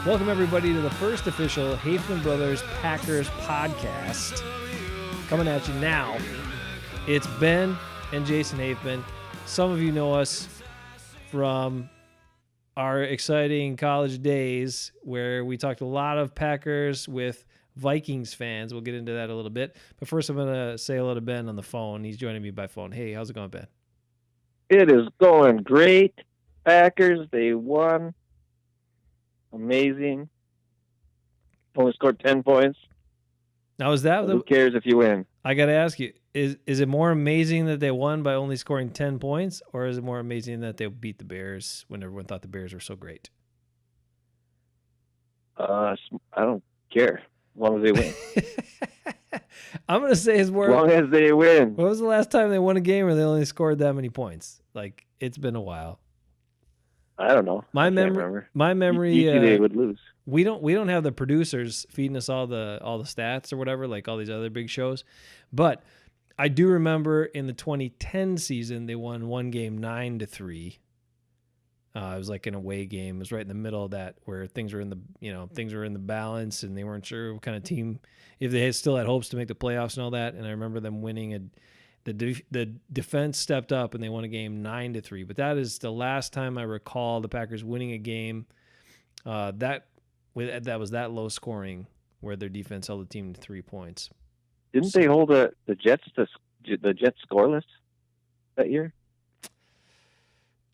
Welcome, everybody, to the first official Hafeman Brothers Packers podcast. Coming at you now, it's Ben and Jason Hafeman. Some of you know us from our exciting college days where we talked a lot of Packers with Vikings fans. We'll get into that a little bit. But first, I'm going to say hello to Ben on the phone. He's joining me by phone. Hey, how's it going, Ben? It is going great. Packers, they won. Amazing. Only scored 10 points. Now, is that who cares if you win? I got to ask you, is it more amazing that they won by only scoring 10 points, or is it more amazing that they beat the Bears when everyone thought the Bears were so great? I don't care. As long as they win. I'm going to say it's more... As long as they win. When was the last time they won a game where they only scored that many points? Like, it's been a while. I don't know. My memory. Usually they would lose. We don't have the producers feeding us all the stats or whatever, like all these other big shows. But I do remember in the 2010 season they won one game 9-3. It was like an away game. It was right in the middle of that where things were in the balance and they weren't sure what kind of team, if they still had hopes to make the playoffs and all that. And I remember them winning the defense stepped up and they won a game 9-3. But that is the last time I recall the Packers winning a game that was that low scoring where their defense held the team to 3 points. Didn't they hold the Jets scoreless that year?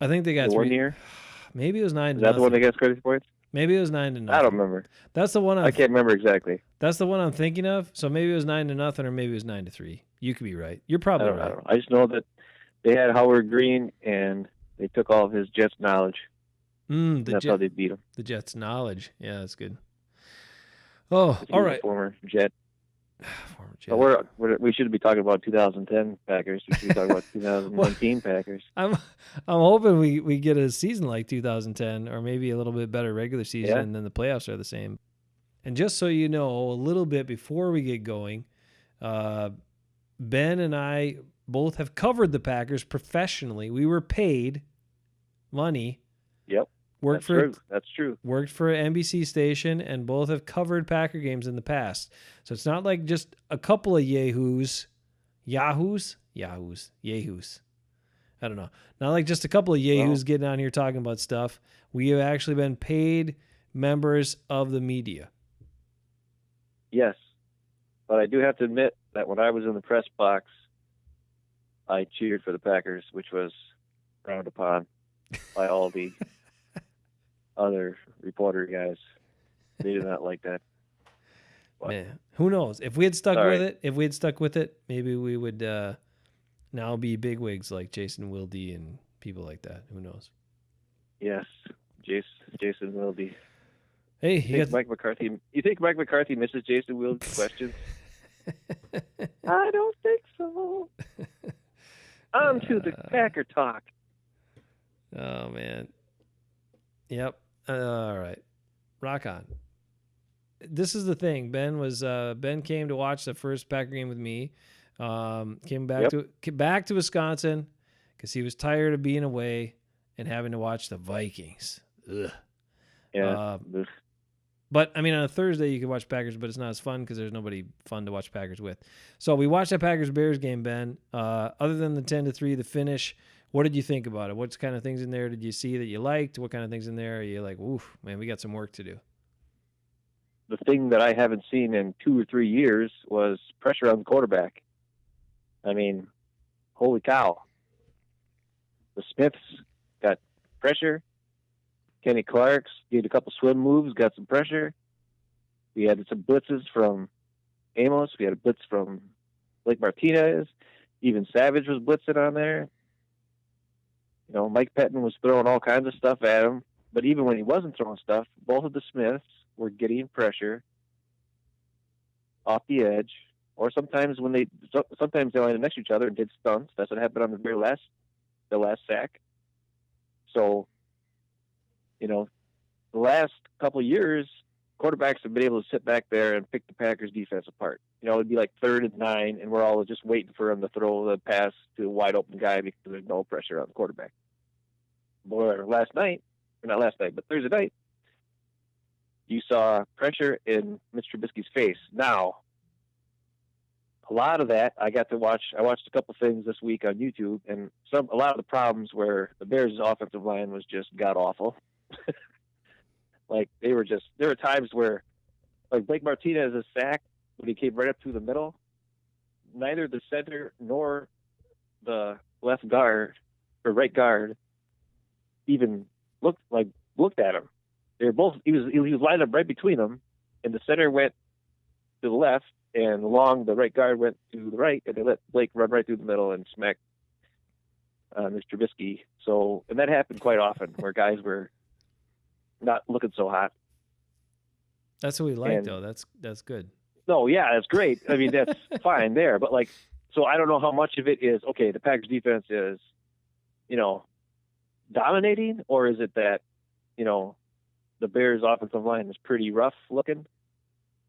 I think they got 1 year. Maybe it was 9. Is that the one they got scored points? Maybe it was 9-0. I don't remember. That's the one. I can't remember exactly. That's the one I'm thinking of. So maybe it was 9-0, or maybe it was 9-3. You could be right. You're probably right. I don't know. I just know that they had Howard Green and they took all of his Jets knowledge. That's how they beat him. The Jets knowledge. Yeah, that's good. Oh, all right. Former Jet. So we should be talking about 2010 Packers. We should be talking about 2019 Packers. I'm hoping we get a season like 2010, or maybe a little bit better regular season, and then the playoffs are the same. And just so you know, a little bit before we get going, Ben and I both have covered the Packers professionally. We were paid money. Yep. That's true. Worked for an NBC station, and both have covered Packer games in the past. So it's not like just a couple of yahoos. I don't know. Not like just a couple of yahoos getting on here talking about stuff. We have actually been paid members of the media. Yes. But I do have to admit that when I was in the press box, I cheered for the Packers, which was frowned upon by all the other reporter guys. They did not like that. But, man, who knows? If we had stuck with it, maybe we would now be bigwigs like Jason Wilde and people like that. Who knows? Yes, Jason Wilde. Hey, you think Mike McCarthy misses Jason Wilde's questions? I don't think so. On to the Packer talk. Oh, man. Yep. All right. Rock on. This is the thing. Ben came to watch the first Packer game with me. Came back to Wisconsin because he was tired of being away and having to watch the Vikings. Ugh. Yeah. But I mean, on a Thursday you can watch Packers, but it's not as fun because there's nobody fun to watch Packers with. So we watched that Packers-Bears game, Ben. Other than the 10-3, the finish, what did you think about it? What kind of things in there did you see that you liked? What kind of things in there are you like, oof, man, we got some work to do? The thing that I haven't seen in 2 or 3 years was pressure on the quarterback. I mean, holy cow. The Smiths got pressure. Kenny Clark's did a couple swim moves, got some pressure. We had some blitzes from Amos. We had a blitz from Blake Martinez. Even Savage was blitzing on there. You know, Mike Pettin was throwing all kinds of stuff at him. But even when he wasn't throwing stuff, both of the Smiths were getting pressure off the edge, or sometimes sometimes they landed next to each other and did stunts. That's what happened on the last sack. So, the last couple of years, quarterbacks have been able to sit back there and pick the Packers defense apart. It'd be like 3rd and 9, and we're all just waiting for him to throw the pass to a wide open guy because there's no pressure on the quarterback. Boy, Thursday night, you saw pressure in Mr. Trubisky's face. Now, a lot of that I watched a couple things this week on YouTube, and a lot of the problems where the Bears' offensive line was just god awful. Like there were times where, like Blake Martinez's sack when he came right up through the middle, neither the center nor the left guard or right guard even looked at him. They were both. He was lined up right between them, and the center went to the left, and the right guard went to the right, and they let Blake run right through the middle and smack Mr. Trubisky. So, and that happened quite often where guys were not looking so hot. That's what we like, though. That's good. No, yeah, that's great. I mean, that's fine there. But so I don't know how much of it is, okay, the Packers defense is, dominating, or is it that, the Bears offensive line is pretty rough looking?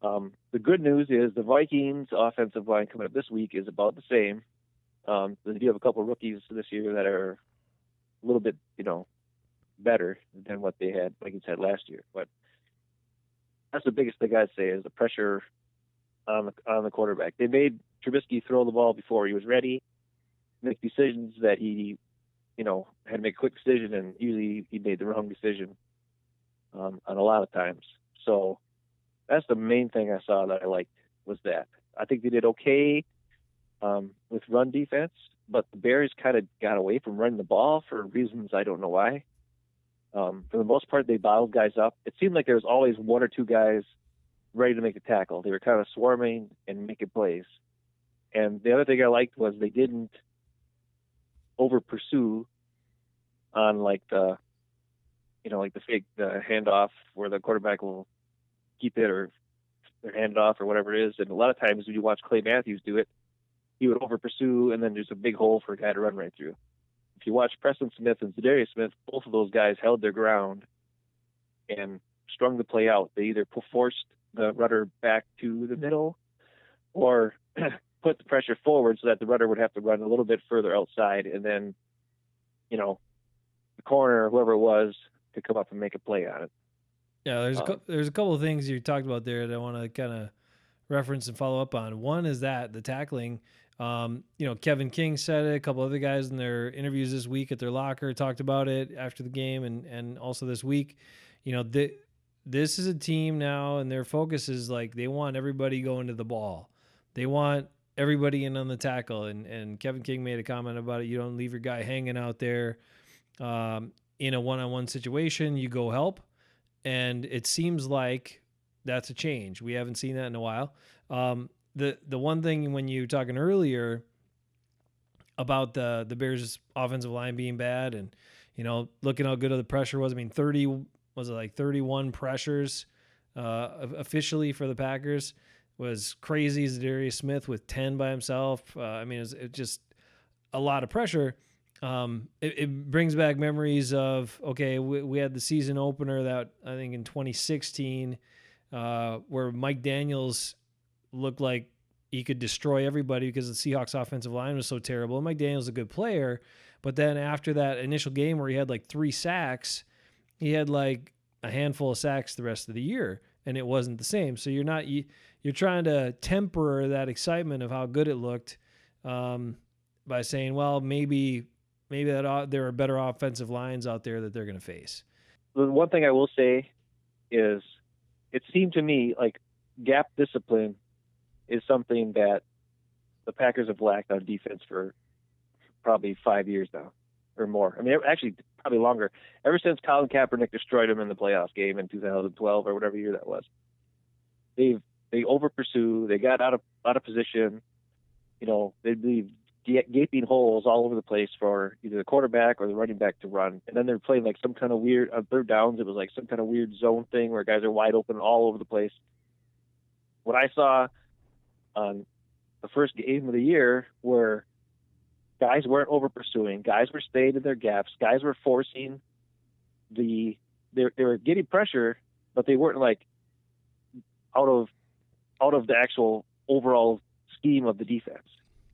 The good news is the Vikings offensive line coming up this week is about the same. They do have a couple of rookies this year that are a little bit, better than what Vikings had last year. But that's the biggest thing I'd say is the pressure on the quarterback. They made Trubisky throw the ball before he was ready, make decisions that he, had to make a quick decision, and usually he made the wrong decision on a lot of times. So that's the main thing I saw that I liked was that. I think they did okay with run defense, but the Bears kind of got away from running the ball for reasons I don't know why. For the most part, they bottled guys up. It seemed like there was always one or two guys ready to make a tackle. They were kind of swarming and making plays. And the other thing I liked was they didn't over pursue on the fake handoff where the quarterback will keep it or hand it off or whatever it is. And a lot of times when you watch Clay Matthews do it, he would over pursue and then there's a big hole for a guy to run right through. If you watch Preston Smith and Zadarius Smith, both of those guys held their ground and strung the play out. They either forced the runner back to the middle or put the pressure forward so that the runner would have to run a little bit further outside, and then, the corner or whoever it was could come up and make a play on it. Yeah, there's a couple of things you talked about there that I want to kind of reference and follow up on. One is that the tackling. Kevin King said it. A couple other guys in their interviews this week at their locker talked about it after the game and also this week. This is a team now, and their focus is they want everybody going to the ball. They want everybody in on the tackle. And Kevin King made a comment about it. You don't leave your guy hanging out there in a one-on-one situation. You go help. And it seems like that's a change. We haven't seen that in a while. The one thing when you were talking earlier about the Bears' offensive line being bad and, looking how good the pressure was. I mean, 31 pressures officially for the Packers was crazy. Zadarius Smith with 10 by himself. It's just a lot of pressure. It brings back memories of, okay, we had the season opener that I think in 2016 where Mike Daniels looked like he could destroy everybody because the Seahawks offensive line was so terrible. And Mike Daniels is a good player, but then after that initial game where he had 3 sacks, he had a handful of sacks the rest of the year, and it wasn't the same. So you're trying to temper that excitement of how good it looked by saying, well, maybe that there are better offensive lines out there that they're going to face. The one thing I will say is it seemed to me like gap discipline is something that the Packers have lacked on defense for probably 5 years now or more. I mean, actually probably longer. Ever since Colin Kaepernick destroyed them in the playoff game in 2012 or whatever year that was. They over pursue. They got out of position. They'd leave gaping holes all over the place for either the quarterback or the running back to run. And then they're playing like some kind of weird, on third downs, it was like some kind of weird zone thing where guys are wide open all over the place. What I saw on the first game of the year were guys weren't over pursuing, guys were staying in their gaps, guys were forcing they were getting pressure, but they weren't like out of the actual overall scheme of the defense.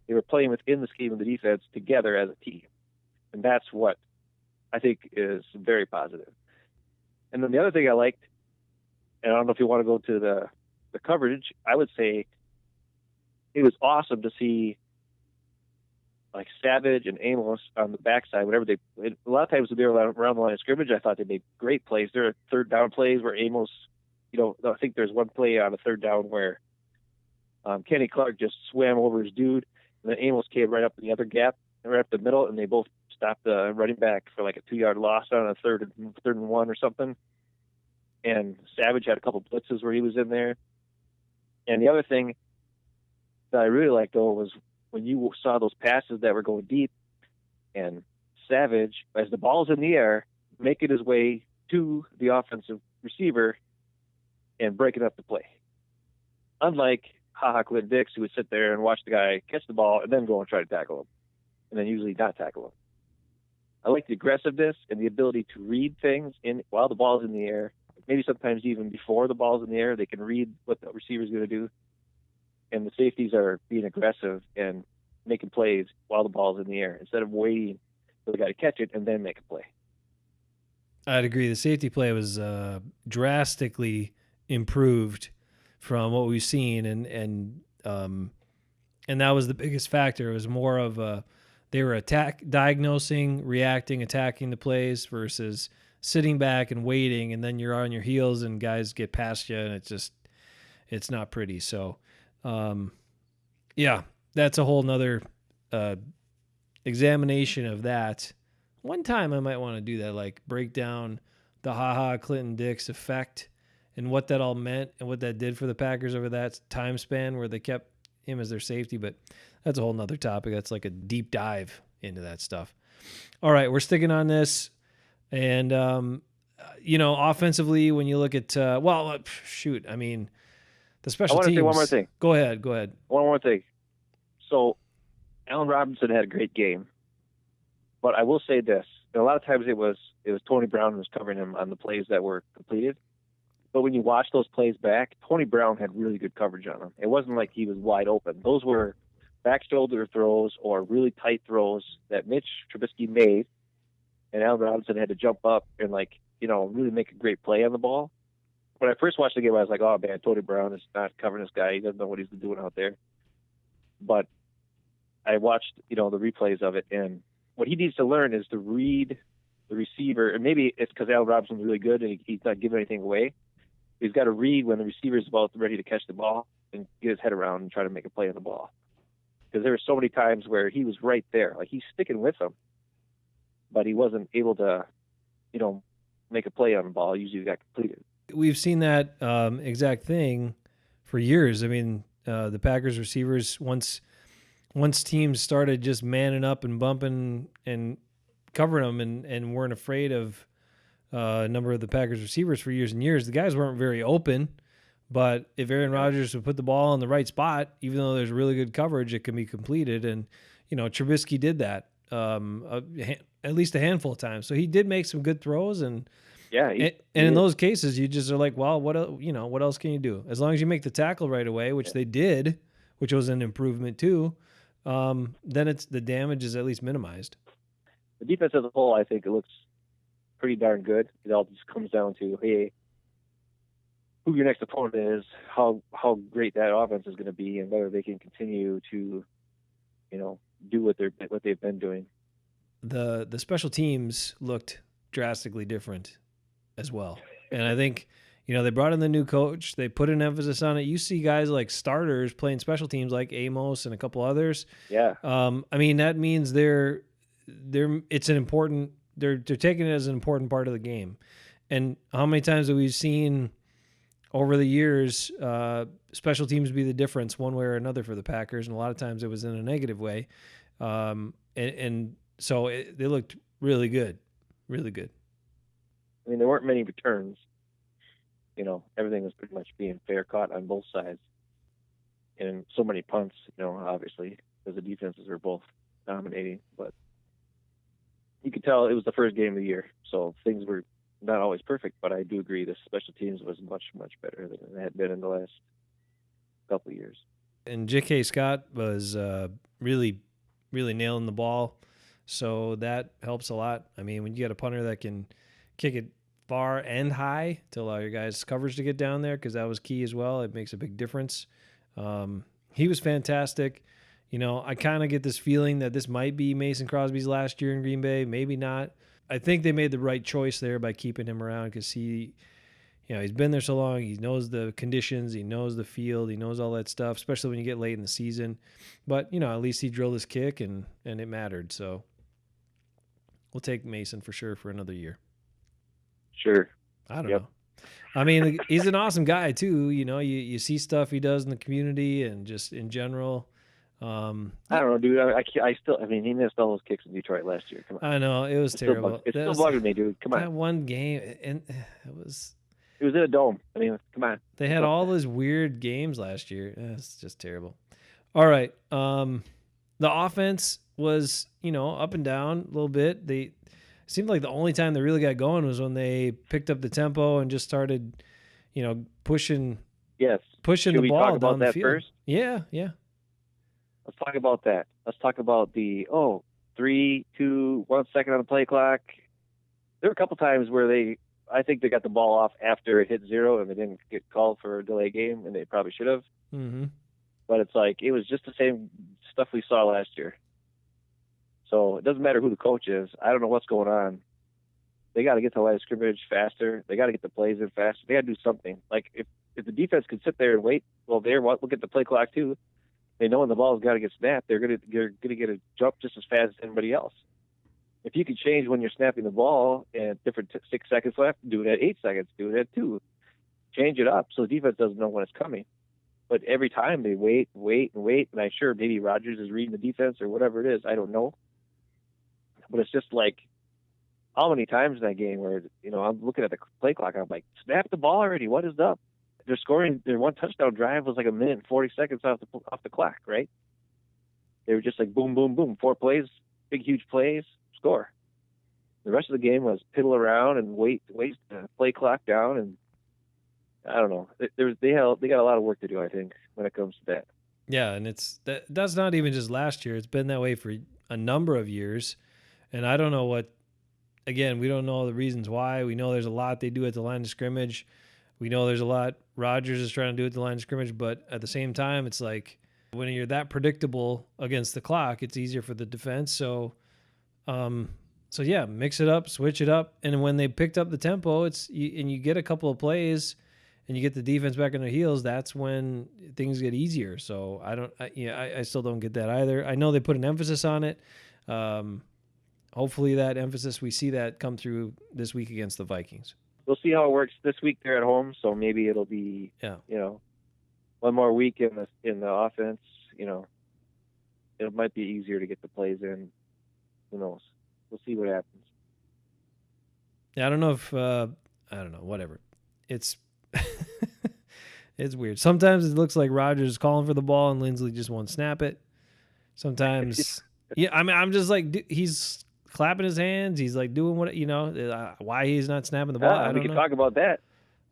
They were playing within the scheme of the defense together as a team. And that's what I think is very positive. And then the other thing I liked, and I don't know if you want to go to the coverage, I would say it was awesome to see like Savage and Amos on the backside, whatever a lot of times when they were around the line of scrimmage, I thought they made great plays. There are third down plays where Amos, I think there's one play on a third down where Kenny Clark just swam over his dude, and then Amos came right up in the other gap, right up the middle, and they both stopped the running back for like a 2-yard loss on a third and 1 or something. And Savage had a couple blitzes where he was in there. And the other thing that I really liked, though, was when you saw those passes that were going deep, and Savage, as the ball's in the air, making his way to the offensive receiver and breaking up the play. Unlike Clinton Dix, who would sit there and watch the guy catch the ball and then go and try to tackle him, and then usually not tackle him. I like the aggressiveness and the ability to read things while the ball's in the air. Maybe sometimes even before the ball's in the air, they can read what the receiver's going to do. And the safeties are being aggressive and making plays while the ball's in the air instead of waiting for the guy to catch it and then make a play. I'd agree. The safety play was drastically improved from what we've seen, and that was the biggest factor. It was more of they were diagnosing, reacting, attacking the plays versus sitting back and waiting, and then you're on your heels and guys get past you, and it's not pretty. So. Yeah, that's a whole nother examination of that. One time I might want to do that, like break down the Clinton Dix effect and what that all meant and what that did for the Packers over that time span where they kept him as their safety. But that's a whole nother topic. That's like a deep dive into that stuff. All right, we're sticking on this. And, offensively, when you look at, the special teams. I want to say one more thing. Go ahead. One more thing. So, Allen Robinson had a great game, but I will say this: a lot of times it was Tony Brown who was covering him on the plays that were completed. But when you watch those plays back, Tony Brown had really good coverage on him. It wasn't like he was wide open. Those were back shoulder throws or really tight throws that Mitch Trubisky made, and Allen Robinson had to jump up and really make a great play on the ball. When I first watched the game, I was like, oh, man, Tony Brown is not covering this guy. He doesn't know what he's doing out there. But I watched, the replays of it, and what he needs to learn is to read the receiver. And maybe it's because Allen Robinson's really good and he's not giving anything away. He's got to read when the receiver is about ready to catch the ball and get his head around and try to make a play on the ball. Because there were so many times where he was right there. Like, he's sticking with him, but he wasn't able to, make a play on the ball. Usually got completed. We've seen that exact thing for years. I mean, the Packers receivers, once teams started just manning up and bumping and covering them and weren't afraid of a number of the Packers receivers for years and years, the guys weren't very open. But if Aaron Rodgers would put the ball in the right spot, even though there's really good coverage, it can be completed. And, Trubisky did that at least a handful of times. So he did make some good throws, and in those cases, you just are like, well, what else can you do? As long as you make the tackle right away, which they did, which was an improvement too, then the damage is at least minimized. The defense as a whole, I think it looks pretty darn good. It all just comes down to, hey, who your next opponent is, how great that offense is going to be, and whether they can continue to, do what they've been doing. The special teams looked drastically different as well. And I think, they brought in the new coach. They put an emphasis on it. You see guys like starters playing special teams like Amos and a couple others. Yeah. That means they're taking it as an important part of the game. And how many times have we seen over the years special teams be the difference one way or another for the Packers? And a lot of times it was in a negative way. And so they looked really good, really good. I mean, there weren't many returns. Everything was pretty much being fair caught on both sides. And so many punts, obviously, because the defenses were both dominating. But you could tell it was the first game of the year, so things were not always perfect. But I do agree the special teams was much, much better than it had been in the last couple of years. And J.K. Scott was really, really nailing the ball, so that helps a lot. I mean, when you get a punter that can kick it far and high to allow your guys' coverage to get down there, because that was key as well. It makes a big difference. He was fantastic. I kind of get this feeling that this might be Mason Crosby's last year in Green Bay. Maybe not. I think they made the right choice there by keeping him around, because he's been there so long. He knows the conditions. He knows the field. He knows all that stuff, especially when you get late in the season. But, at least he drilled his kick, and it mattered. So we'll take Mason for sure for another year. Sure. I don't know. I mean, he's an awesome guy too. You see stuff he does in the community and just in general. I don't know, dude. He missed all those kicks in Detroit last year. Come on. I know, it was terrible. It's still bugging me, dude. Come on. That one game, and it was in a dome. I mean, come on. They had all those weird games last year. It's just terrible. All right. The offense was, up and down a little bit. They seemed like the only time they really got going was when they picked up the tempo and just started, pushing. Yes. Pushing Should the ball we talk about down the that field. first? Yeah. Let's talk about that. Let's talk about the 3, 2, 1 second on the play clock. There were a couple times where I think they got the ball off after it hit 0 and they didn't get called for a delay game, and they probably should have. Mm-hmm. But it's like it was just the same stuff we saw last year. So it doesn't matter who the coach is. I don't know what's going on. They got to get to the line of scrimmage faster. They got to get the plays in faster. They got to do something. Like if the defense could sit there and wait, well, look at the play clock too. They know when the ball's got to get snapped, they're gonna get a jump just as fast as anybody else. If you could change when you're snapping the ball and different 6 seconds left, do it at 8 seconds, do it at 2. Change it up so the defense doesn't know when it's coming. But every time they wait, and I'm sure maybe Rodgers is reading the defense or whatever it is. I don't know. But it's just like how many times in that game where, I'm looking at the play clock, I'm like, snap the ball already. What is up? They're scoring. Their one touchdown drive was like 1 minute and 40 seconds off the clock, right? They were just like boom, boom, boom, 4 plays, big, huge plays, score. The rest of the game was piddle around and wait the play clock down, and I don't know. They got a lot of work to do, I think, when it comes to that. Yeah, and that's not even just last year. It's been that way for a number of years, and I don't know what. Again, we don't know the reasons why. We know there's a lot they do at the line of scrimmage. We know there's a lot Rodgers is trying to do at the line of scrimmage, but at the same time, it's like when you're that predictable against the clock, it's easier for the defense. So yeah, mix it up, switch it up, and when they picked up the tempo, and you get a couple of plays, and you get the defense back on their heels. That's when things get easier. So I still don't get that either. I know they put an emphasis on it. Hopefully that emphasis, we see that come through this week against the Vikings. We'll see how it works this week. They're at home, so maybe it'll be, one more week in the offense. It might be easier to get the plays in. Who knows? We'll see what happens. Yeah, I don't know if I don't know. Whatever. It's it's weird. Sometimes it looks like Rodgers is calling for the ball and Lindsley just won't snap it. Sometimes, yeah. I mean, I'm just like he's clapping his hands. He's like doing why he's not snapping the ball. I don't know. We can talk about that.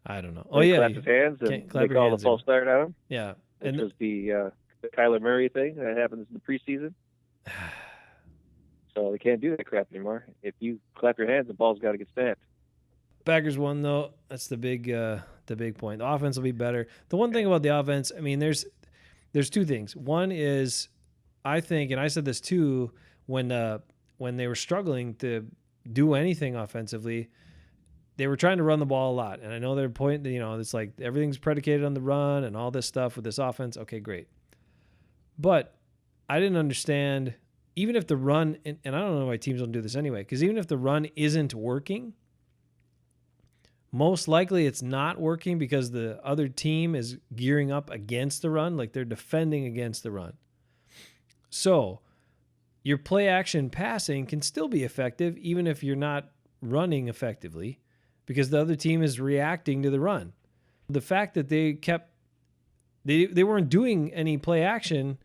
I don't know. He clapped his hands and they call the false start on him. Yeah, Which was the Kyler Murray thing that happens in the preseason. So they can't do that crap anymore. If you clap your hands, the ball's got to get snapped. Packers won though. That's the big point. The offense will be better. The one thing about the offense, I mean, there's 2 things. One is, I think, and I said this too, when they were struggling to do anything offensively, they were trying to run the ball a lot. And I know their point, it's like everything's predicated on the run and all this stuff with this offense. Okay, great. But I didn't understand, even if the run, and I don't know why teams don't do this anyway, because even if the run isn't working, most likely it's not working because the other team is gearing up against the run, like they're defending against the run. So your play action passing can still be effective even if you're not running effectively because the other team is reacting to the run. The fact that they weren't doing any play action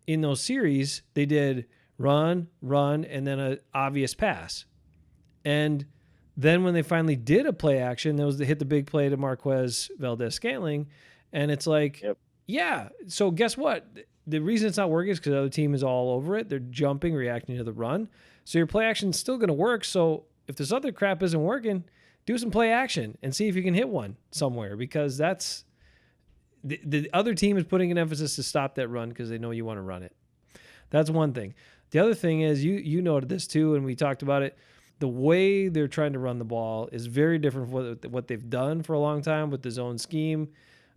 in those series, they did run, and then an obvious pass. And then when they finally did a play action, that was to hit the big play to Marquez Valdez-Scantling. And it's like, yeah. So guess what? The reason it's not working is because the other team is all over it. They're jumping, reacting to the run. So your play action is still going to work. So if this other crap isn't working, do some play action and see if you can hit one somewhere, because that's the other team is putting an emphasis to stop that run because they know you want to run it. That's one thing. The other thing is you noted this too, and we talked about it. The way they're trying to run the ball is very different from what they've done for a long time with the zone scheme.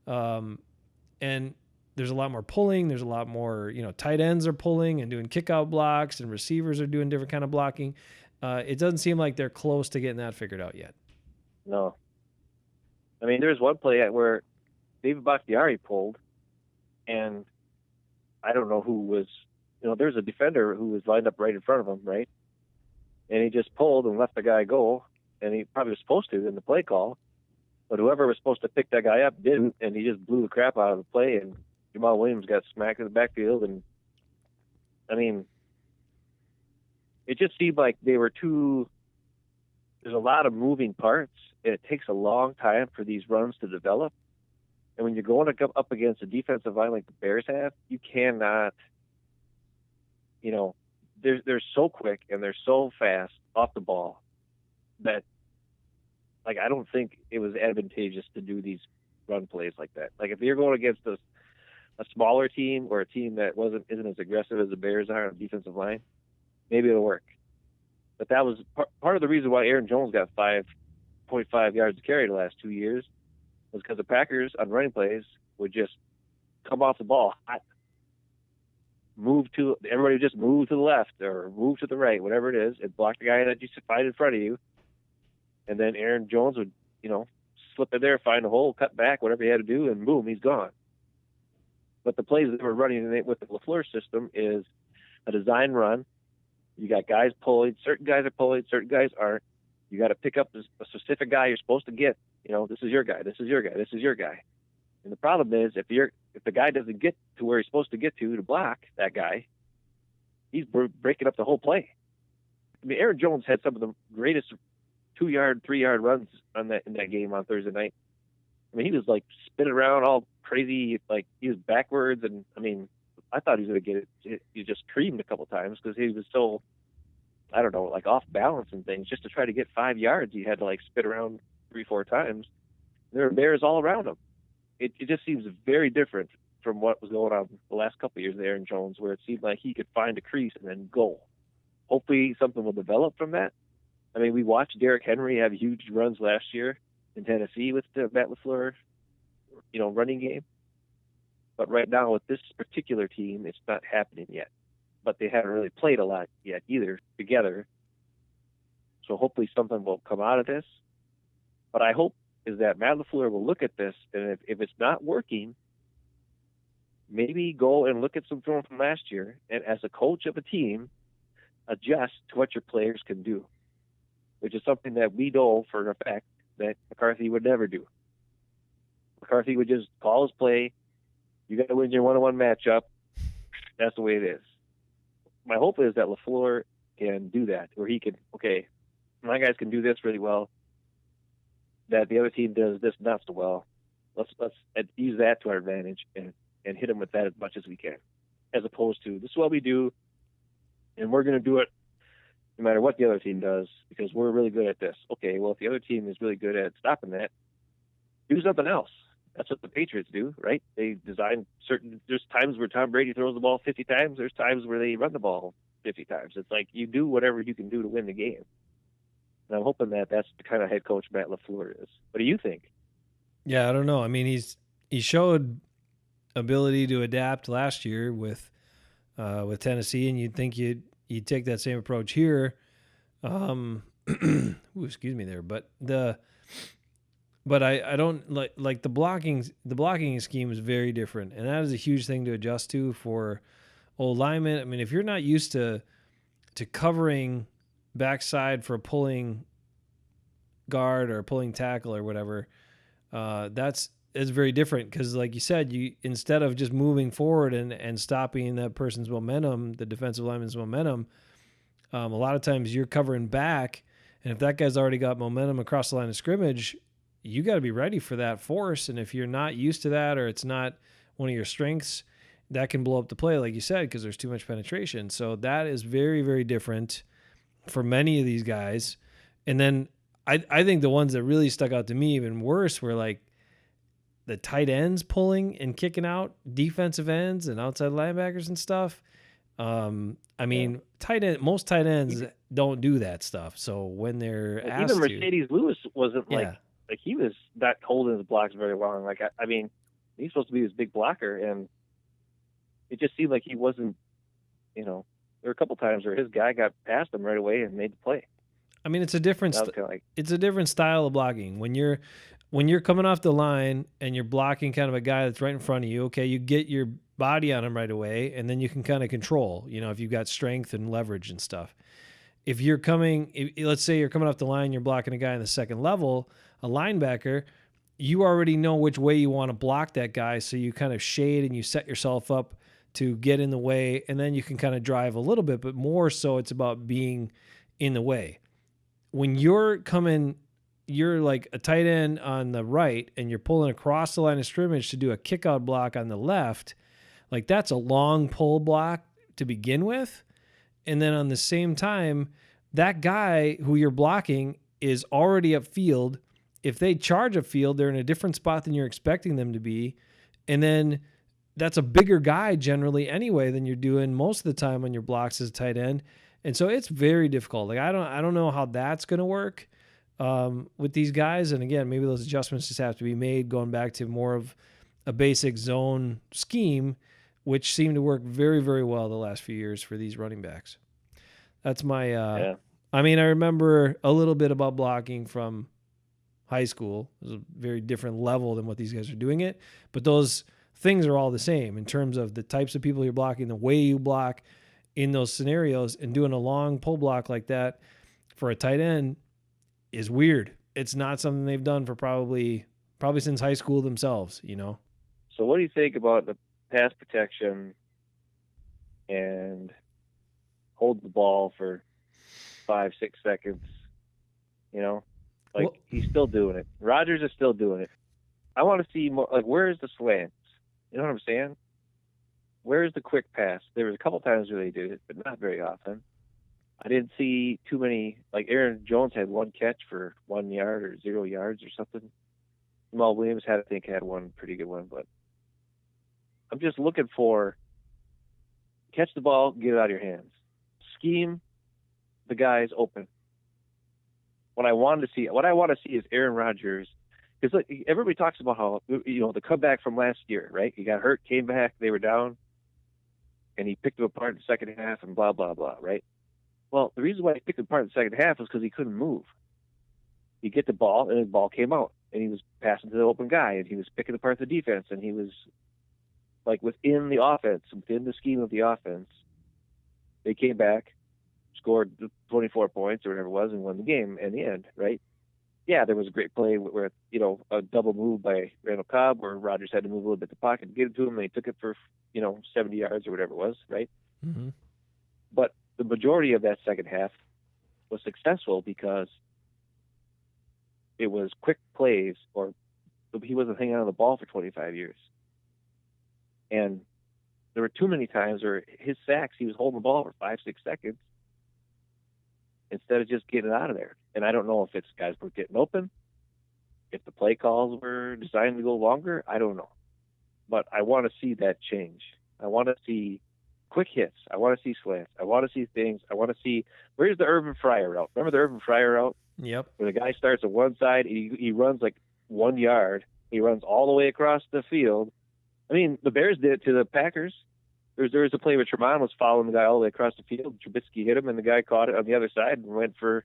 And there's a lot more pulling. There's a lot more, tight ends are pulling and doing kickout blocks, and receivers are doing different kind of blocking. It doesn't seem like they're close to getting that figured out yet. No. I mean, there's one play where David Bakhtiari pulled, and I don't know who was, there's a defender who was lined up right in front of him, right? And he just pulled and let the guy go, and he probably was supposed to in the play call, but whoever was supposed to pick that guy up didn't, and he just blew the crap out of the play, and Jamal Williams got smacked in the backfield. And I mean, it just seemed like there's a lot of moving parts, and it takes a long time for these runs to develop. And when you're going up against a defensive line like the Bears have, you cannot, they're so quick and they're so fast off the ball that, I don't think it was advantageous to do these run plays like that. Like, if you're going against a smaller team or a team that isn't as aggressive as the Bears are on the defensive line, maybe it'll work. But that was part of the reason why Aaron Jones got 5.5 yards to carry the last 2 years, was because the Packers on running plays would just come off the ball hot, everybody would just move to the left or move to the right, whatever it is, and block the guy that you find in front of you. And then Aaron Jones would, slip in there, find a hole, cut back, whatever he had to do, and boom, he's gone. But the plays that they were running with the LaFleur system is a design run. You got guys pulling, certain guys are pulling, certain guys aren't. You got to pick up a specific guy you're supposed to get. This is your guy, this is your guy, this is your guy. And the problem is, if the guy doesn't get to where he's supposed to get to block that guy, he's breaking up the whole play. I mean, Aaron Jones had some of the greatest 2-yard, 3-yard runs in that game on Thursday night. I mean, he was spinning around all crazy, he was backwards, and I mean, I thought he was going to get it. He just creamed a couple times because he was so, I don't know, off balance and things. Just to try to get 5 yards, he had to spin around 3-4 times. There were bears all around him. It just seems very different from what was going on the last couple of years with Aaron Jones, where it seemed like he could find a crease and then go. Hopefully something will develop from that. I mean, we watched Derrick Henry have huge runs last year in Tennessee with the Matt LaFleur, running game. But right now with this particular team, it's not happening yet. But they haven't really played a lot yet either together. So hopefully something will come out of this. But I hope is that Matt LaFleur will look at this, and if it's not working, maybe go and look at some film from last year, and as a coach of a team, adjust to what your players can do, which is something that we know for a fact that McCarthy would never do. McCarthy would just call his play. You got to win your one-on-one matchup. That's the way it is. My hope is that LaFleur can do that, where he can, okay, my guys can do this really well, that the other team does this not so well. Let's use that to our advantage and hit them with that as much as we can, as opposed to this is what we do, and we're going to do it no matter what the other team does because we're really good at this. Okay, well, if the other team is really good at stopping that, do something else. That's what the Patriots do, right? They design there's times where Tom Brady throws the ball 50 times. There's times where they run the ball 50 times. It's like you do whatever you can do to win the game. And I'm hoping that that's the kind of head coach Matt LaFleur is. What do you think? Yeah, I don't know. I mean, he showed ability to adapt last year with Tennessee, and you'd think you'd take that same approach here. Excuse me there, but I don't like the blocking. The blocking scheme is very different, and that is a huge thing to adjust to for old linemen. I mean, if you're not used to to covering backside for pulling guard or pulling tackle or whatever, is very different because, like you said, you instead of just moving forward and stopping that person's momentum, the defensive lineman's momentum, a lot of times you're covering back, and if that guy's already got momentum across the line of scrimmage, you got to be ready for that force. And if you're not used to that, or it's not one of your strengths, that can blow up the play, like you said, because there's too much penetration. So that is very, very different for many of these guys. And then I think the ones that really stuck out to me even worse were like the tight ends pulling and kicking out defensive ends and outside linebackers and stuff. Most tight ends don't do that stuff. So when they're asked even Mercedes Lewis wasn't like he was not holding his blocks very long. Like, I mean, he's supposed to be this big blocker, and it just seemed like he wasn't, there were a couple times where his guy got past him right away and made the play. I mean, it's a different style of blocking. When you're coming off the line and you're blocking kind of a guy that's right in front of you, okay, you get your body on him right away, and then you can kind of control, if you've got strength and leverage and stuff. Let's say you're coming off the line, you're blocking a guy in the second level, a linebacker, you already know which way you want to block that guy, so you kind of shade and you set yourself up to get in the way, and then you can kind of drive a little bit, but more so it's about being in the way. When you're like a tight end on the right and you're pulling across the line of scrimmage to do a kickout block on the left, like that's a long pull block to begin with. And then on the same time, that guy who you're blocking is already upfield. If they charge upfield, they're in a different spot than you're expecting them to be. And then that's a bigger guy generally anyway than you're doing most of the time on your blocks as a tight end. And so it's very difficult. Like I don't know how that's going to work with these guys. And again, maybe those adjustments just have to be made, going back to more of a basic zone scheme, which seemed to work very, very well the last few years for these running backs. That's my. I remember a little bit about blocking from high school. It was a very different level than what these guys are doing it, but those things are all the same in terms of the types of people you're blocking, the way you block in those scenarios, and doing a long pull block like that for a tight end is weird. It's not something they've done for probably since high school themselves, So what do you think about the pass protection and hold the ball for 5-6 seconds? He's still doing it. Rodgers is still doing it. I want to see more, like, where's the slants? You know what I'm saying? Where's the quick pass? There was a couple times where they did it, but not very often. I didn't see too many. Like Aaron Jones had one catch for 1 yard or 0 yards or something. Jamal Williams had one pretty good one, but I'm just looking for catch the ball, get it out of your hands. Scheme the guys open. What I want to see is Aaron Rodgers, because everybody talks about how the comeback from last year, right? He got hurt, came back, they were down, and he picked them apart in the second half and blah blah blah, right? Well, the reason why he picked them apart in the second half was because he couldn't move. He'd get the ball, and the ball came out, and he was passing to the open guy, and he was picking apart the defense, and he was like within the offense, within the scheme of the offense. They came back, scored 24 points or whatever it was, and won the game in the end, right? Yeah, there was a great play where, a double move by Randall Cobb where Rodgers had to move a little bit to the pocket to get it to him, and he took it for, 70 yards or whatever it was, right? Mm-hmm. But the majority of that second half was successful because it was quick plays, or he wasn't hanging on the ball for 25 years. And there were too many times where his sacks, he was holding the ball for 5-6 seconds instead of just getting it out of there. And I don't know if it's guys were getting open, if the play calls were designed to go longer. I don't know. But I want to see that change. I want to see quick hits. I want to see slants. I want to see things. I want to see, where's the Urban Fryer route? Remember the Urban Fryer route? Yep. Where the guy starts at one side, he runs like 1 yard. He runs all the way across the field. I mean, the Bears did it to the Packers. There was a play where Tremont was following the guy all the way across the field. Trubisky hit him, and the guy caught it on the other side and went for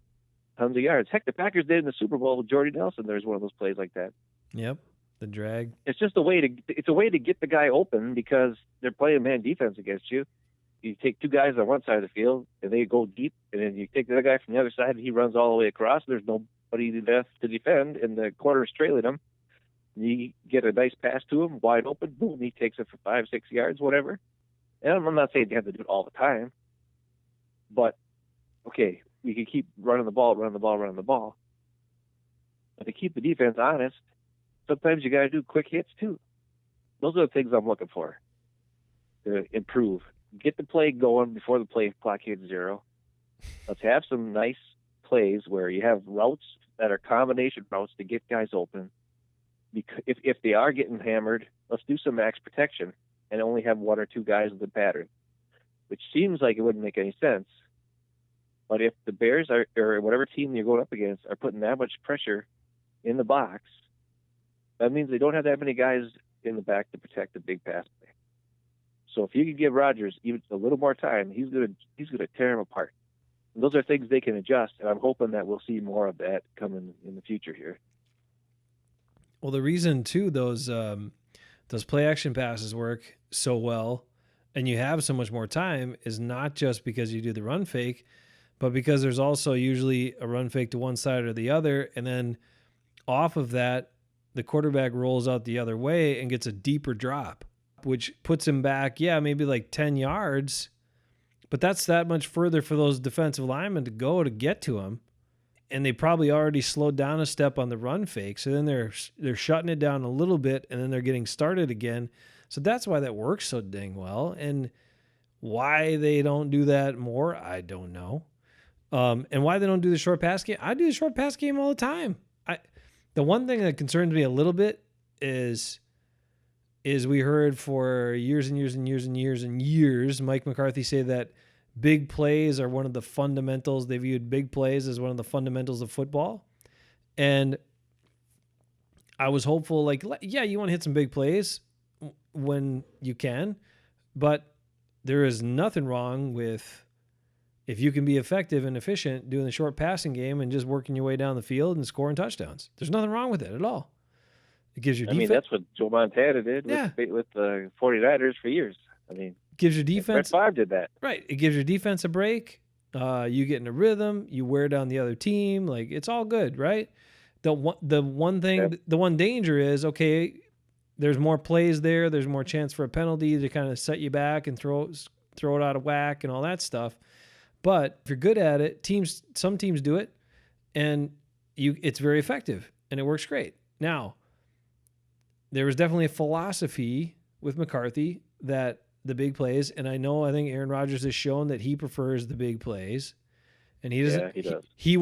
tons of yards. Heck, the Packers did in the Super Bowl with Jordy Nelson. There's one of those plays like that. Yep, the drag. It's just a way to get the guy open because they're playing man defense against you. you take two guys on one side of the field and they go deep, and then you take the other guy from the other side and he runs all the way across. There's nobody left to defend, and the corner's trailing him. You get a nice pass to him, wide open, boom, he takes it for 5-6 yards, whatever. And I'm not saying you have to do it all the time, but okay, we can keep running the ball. But to keep the defense honest, sometimes you got to do quick hits too. Those are the things I'm looking for to improve. Get the play going before the play clock hits 0. Let's have some nice plays where you have routes that are combination routes to get guys open. Because if they are getting hammered, let's do some max protection and only have 1 or 2 guys in the pattern, which seems like it wouldn't make any sense. But if the Bears are, or whatever team you're going up against, are putting that much pressure in the box, that means they don't have that many guys in the back to protect the big pass play. So if you could give Rodgers even a little more time, he's gonna tear him apart. And those are things they can adjust, and I'm hoping that we'll see more of that coming in the future here. Well, the reason too those play action passes work so well, and you have so much more time, is not just because you do the run fake, but because there's also usually a run fake to one side or the other, and then off of that, the quarterback rolls out the other way and gets a deeper drop, which puts him back, maybe like 10 yards, but that's that much further for those defensive linemen to go to get to him. And they probably already slowed down a step on the run fake. So then they're shutting it down a little bit, and then they're getting started again. So that's why that works so dang well. And why they don't do that more, I don't know. And why they don't do the short pass game, I do the short pass game all the time. The one thing that concerns me a little bit is we heard for years and years and years and years and years Mike McCarthy say that big plays are one of the fundamentals. They viewed big plays as one of the fundamentals of football. And I was hopeful, you want to hit some big plays when you can, but there is nothing wrong with, if you can be effective and efficient, doing the short passing game and just working your way down the field and scoring touchdowns. There's nothing wrong with it at all. It gives your defense. I mean, that's what Joe Montana did with the 49ers for years. I mean, gives your defense. Brett Favre did that. Right. It gives your defense a break. You get in a rhythm. You wear down the other team. Like, it's all good, right? The one danger is, okay, there's more plays there. There's more chance for a penalty to kind of set you back and throw it out of whack and all that stuff. But if you're good at it, some teams do it, and it's very effective, and it works great. Now, there was definitely a philosophy with McCarthy that the big plays, and I think Aaron Rodgers has shown that he prefers the big plays, and he doesn't. Yeah, he does. He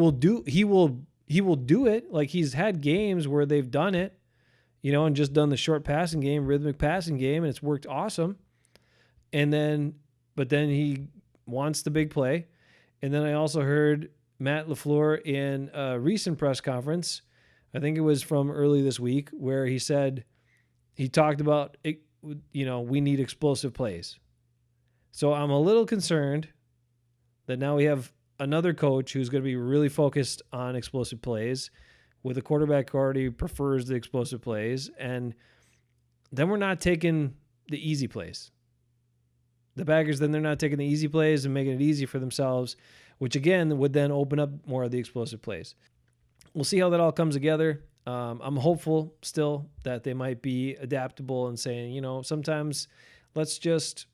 will do it. Like, he's had games where they've done it, and just done the short passing game, rhythmic passing game, and it's worked awesome. But then he wants the big play. And then I also heard Matt LaFleur in a recent press conference, I think it was from early this week, where he talked about, we need explosive plays. So I'm a little concerned that now we have another coach who's going to be really focused on explosive plays, with a quarterback who already prefers the explosive plays. And then we're not taking the easy plays. The Packers, then they're not taking the easy plays and making it easy for themselves, which again would then open up more of the explosive plays. We'll see how that all comes together. I'm hopeful still that they might be adaptable and saying, sometimes let's just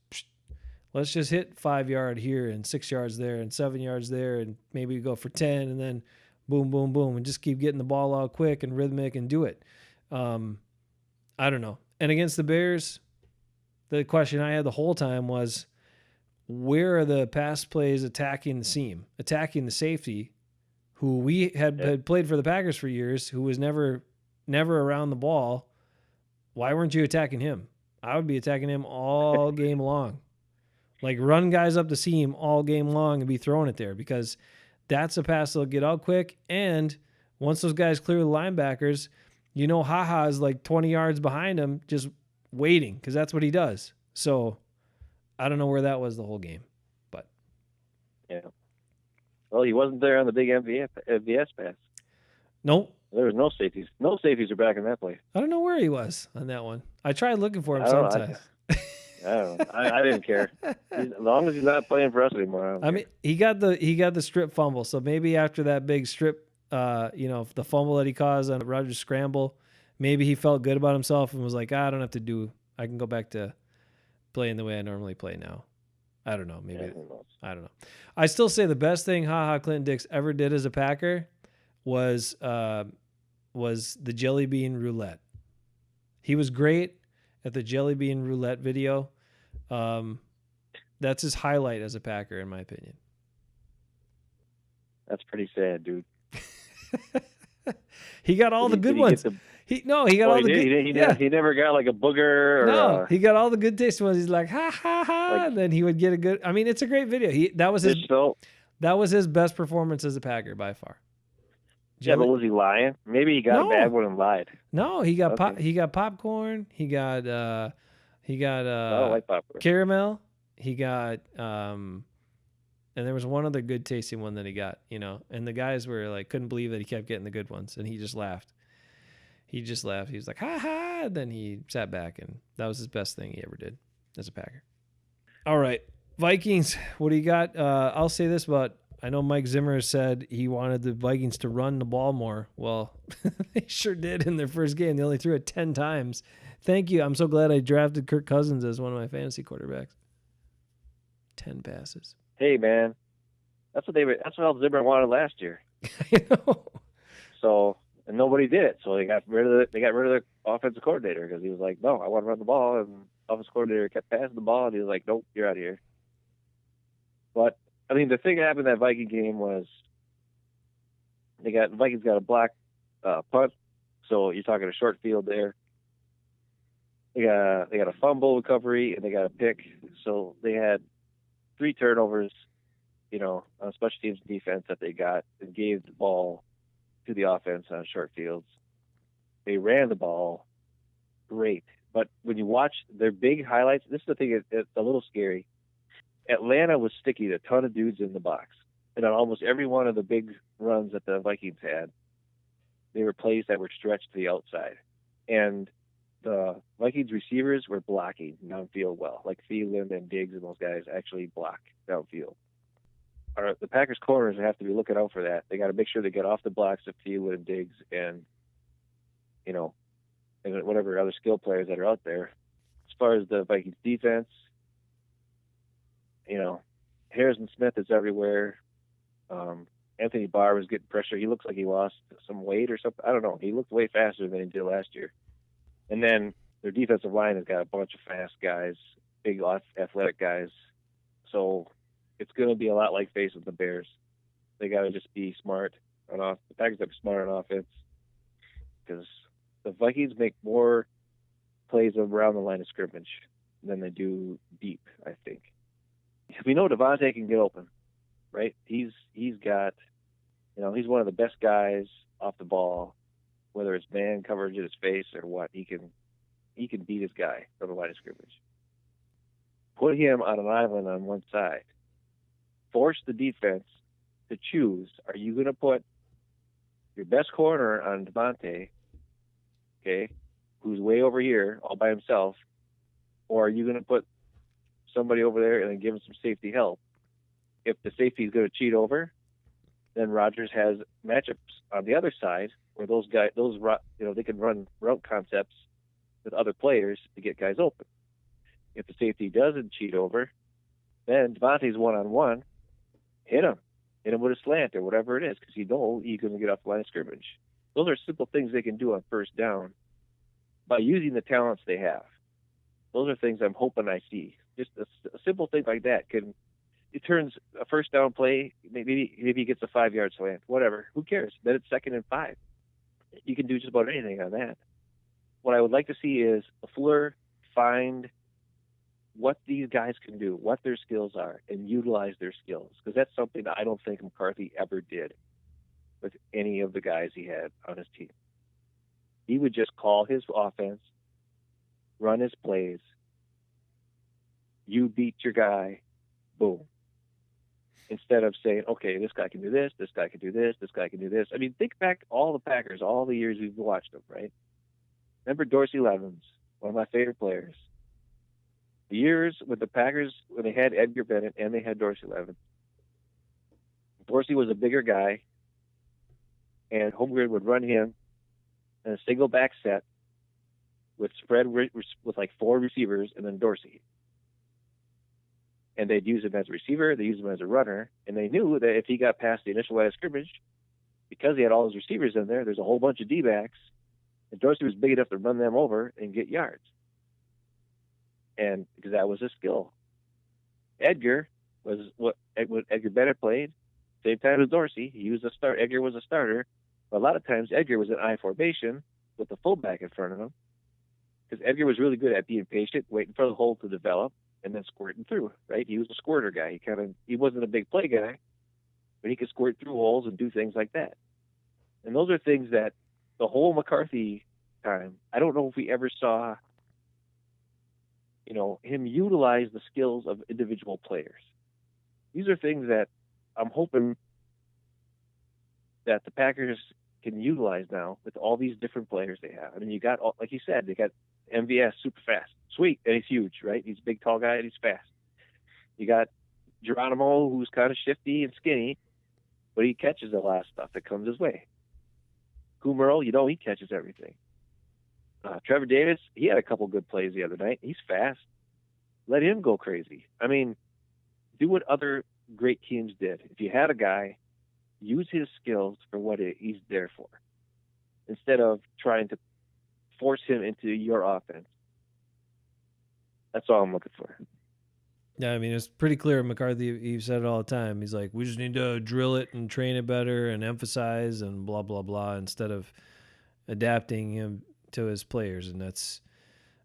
hit 5 yard here and 6 yards there and 7 yards there, and maybe go for 10, and then boom, boom, boom, and just keep getting the ball out quick and rhythmic and do it. I don't know. And against the Bears, the question I had the whole time was, where are the pass plays attacking the seam, attacking the safety, who we had played for the Packers for years, who was never around the ball? Why weren't you attacking him? I would be attacking him all game long. Like, run guys up the seam all game long and be throwing it there, because that's a pass that'll get out quick. And once those guys clear the linebackers, Ha-Ha is like 20 yards behind him, just waiting, because that's what he does. So I don't know where that was the whole game, but yeah. Well, he wasn't there on the big MVS pass. Nope. There was no safeties. No safeties are back in that play. I don't know where he was on that one. I tried looking for him sometimes. I don't know. I didn't care. As long as he's not playing for us anymore, I don't I mean, he got the strip fumble, so maybe after that big strip, the fumble that he caused on Rodgers' scramble, maybe he felt good about himself and was like, I don't have to do. I can go back to playing the way I normally play now. I don't know. Maybe who knows? I don't know. I still say the best thing Clinton Dix ever did as a Packer was the jelly bean roulette. He was great at the jelly bean roulette video. That's his highlight as a Packer, in my opinion. That's pretty sad, dude. He got all the good ones. He got all the good. He never got like a booger. No, he got all the good tasting ones. He's like, ha ha ha, and then he would get a good. I mean, it's a great video. That was his best performance as a Packer by far. Yeah, but was he lying? Maybe he got a bad one and lied. No, he got he got popcorn. He got I don't like popcorn. Caramel. He got and there was one other good tasting one that he got, and the guys were like, couldn't believe that he kept getting the good ones, and he just laughed. He was like, ha ha, and then he sat back, and that was his best thing he ever did as a Packer. All right, Vikings, what do you got? I'll say this about, I know Mike Zimmer said he wanted the Vikings to run the ball more. Well, they sure did in their first game. They only threw it 10 times. Thank you. I'm so glad I drafted Kirk Cousins as one of my fantasy quarterbacks. 10 passes. Hey, man, that's what all Zimmer wanted last year. I know. So, and nobody did it. So they got rid of the offensive coordinator because he was like, no, I want to run the ball. And the offensive coordinator kept passing the ball, and he was like, nope, you're out of here. But I mean, the thing that happened in that Viking game was the Vikings got a block punt, so you're talking a short field there. They got a fumble recovery, and they got a pick. So they had 3 turnovers, on special teams and defense that they got and gave the ball to the offense on short fields. They ran the ball great, but when you watch their big highlights, this is the thing, it's a little scary. Atlanta was sticking a ton of dudes in the box. And on almost every one of the big runs that the Vikings had, they were plays that were stretched to the outside. And the Vikings receivers were blocking downfield well. Like Thielen and Diggs and those guys actually block downfield. The Packers corners have to be looking out for that. They got to make sure they get off the blocks of Thielen and Diggs and, and whatever other skill players that are out there. As far as the Vikings defense, Harrison Smith is everywhere. Anthony Barr was getting pressure. He looks like he lost some weight or something. I don't know. He looked way faster than he did last year. And then their defensive line has got a bunch of fast guys, big, athletic guys. So it's going to be a lot like facing the Bears. They got to just be smart on off. The Packers have to be smart on offense because the Vikings make more plays around the line of scrimmage than they do deep, I think. We know Devontae can get open, right? He's got, he's one of the best guys off the ball, whether it's man coverage in his face or what. He can beat his guy from the line of scrimmage. Put him on an island on one side. Force the defense to choose. Are you going to put your best corner on Devontae, okay, who's way over here all by himself, or are you going to put somebody over there and then give him some safety help? If the safety is going to cheat over, then Rodgers has matchups on the other side where those guys, they can run route concepts with other players to get guys open. If the safety doesn't cheat over, then Devontae's one-on-one, hit him with a slant or whatever it is, because he's going to get off the line of scrimmage. Those are simple things they can do on first down by using the talents they have. Those are things I'm hoping I see. Just a simple thing like that it turns a first down play. Maybe he gets a 5-yard slant, whatever. Who cares? Then it's 2nd and 5. You can do just about anything on that. What I would like to see is LaFleur find what these guys can do, what their skills are, and utilize their skills. Because that's something that I don't think McCarthy ever did with any of the guys he had on his team. He would just call his offense, run his plays. You beat your guy, boom. Instead of saying, okay, this guy can do this guy can do this guy can do this. I mean, think back all the Packers, all the years we've watched them, right? Remember Dorsey Levens, one of my favorite players. The years with the Packers when they had Edgar Bennett and they had Dorsey Levin. Dorsey was a bigger guy, and Holmgren would run him in a single back set with spread with like 4 receivers and then Dorsey. And they'd use him as a receiver, they used him as a runner, and they knew that if he got past the initial line of scrimmage, because he had all those receivers in there, there's a whole bunch of D-backs, and Dorsey was big enough to run them over and get yards. And because that was his skill. Edgar was what Edgar Bennett played, same time as Dorsey. He was a start. Edgar was a starter, but a lot of times Edgar was in I formation with the fullback in front of him, because Edgar was really good at being patient, waiting for the hole to develop, and then squirting through. Right? He was a squirter guy. He wasn't a big play guy, but he could squirt through holes and do things like that. And those are things that the whole McCarthy time, I don't know if we ever saw, him utilize the skills of individual players. These are things that I'm hoping that the Packers can utilize now with all these different players they have. I mean, you got, like you said, they got MVS super fast, sweet, and he's huge, right? He's a big, tall guy, and he's fast. You got Geronimo, who's kind of shifty and skinny, but he catches a lot of stuff that comes his way. Kumerow, he catches everything. Trevor Davis, he had a couple good plays the other night. He's fast. Let him go crazy. I mean, do what other great teams did. If you had a guy, use his skills for what he's there for, instead of trying to force him into your offense. That's all I'm looking for. Yeah, I mean, it's pretty clear. McCarthy, he said it all the time. He's like, we just need to drill it and train it better and emphasize and blah, blah, blah, instead of adapting him to his players. And that's,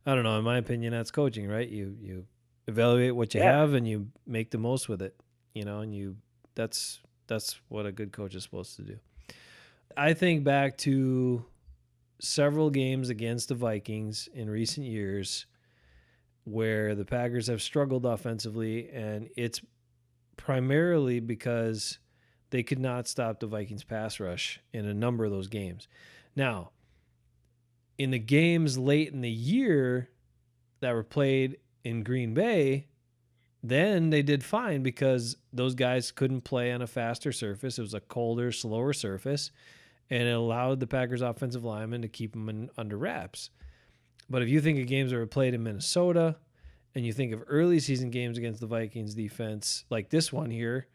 I don't know, in my opinion, that's coaching, right? You evaluate what you have and you make the most with it, and that's what a good coach is supposed to do. I think back to several games against the Vikings in recent years where the Packers have struggled offensively, and it's primarily because they could not stop the Vikings pass rush in a number of those games. Now, in the games late in the year that were played in Green Bay, then they did fine because those guys couldn't play on a faster surface. It was a colder, slower surface, and it allowed the Packers offensive linemen to keep them under wraps. But if you think of games that were played in Minnesota, and you think of early season games against the Vikings defense, like this one here,